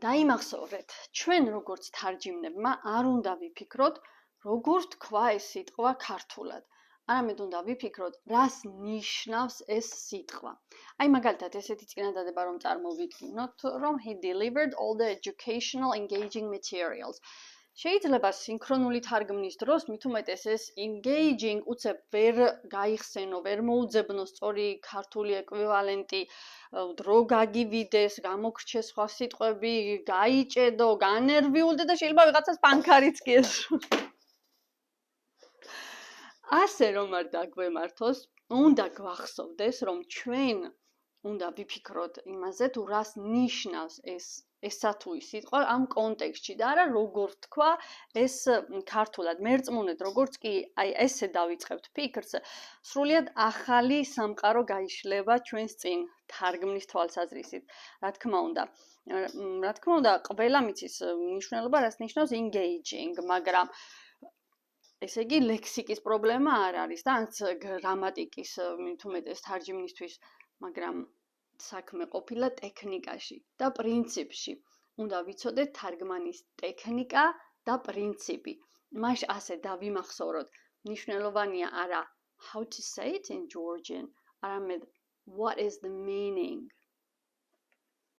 დაიმახსოვრეთ, ჩვენ როგორც თარჯიმნებმა არ უნდა ვიფიქროთ, როგორ თქვა ეს სიტყვა ქართულად. არამედ უნდა ვიფიქროთ, რას ნიშნავს ეს სიტყვა. აი მაგალითად ესეთი წინადადება რომ წარმოვიდგინოთ, რომ he delivered all the educational engaging materials. შეიძლება სინქრონული თარგმნის დროს მით უმეტეს ეს engaging უცებ ვერ გაიხსენო, ვერ მოუძებნო სწორი ქართული ეკვივალენტი, დრო გაგივიდეს, გამოგრჩეს სხვა სიტყვები, გაიჭედო, განერვიულდე და შეიძლება ვიღაცას პანქარიც კი ესრო. ასე რომ არ დაგვემართოს, უნდა გვახსოვდეს, რომ ჩვენ უნდა ვიფიქროთ იმაზე, თუ რას ნიშნავს ესა თუ ის სიტყვა ამ კონტექსტში და არა როგორ თქვა ეს ქართულად. მერწმუნეთ, როგორც კი აი ესე დავიწყებთ ფიქრს, სრულიად ახალი სამყარო გაიშლება ჩვენს წინ თარგმნის თვალსაზრისით. რა თქმა უნდა, ყველა მიცის მნიშვნელობა, რას ნიშნავს engaging, მაგრამ ესე იგი ლექსიკის პრობლემა არ არის და არც გრამატიკის მით უმეტეს თარჯიმნისთვის, მაგრამ საქმე ყოფილა ტექნიკაში და პრინციპში. უნდა ვიცოდეთ თარგმანის ტექნიკა და პრინციპი. მაშ ასე დავიმახსოვროთ, მნიშვნელოვანია არა how to say it in Georgian, არამედ what is the meaning.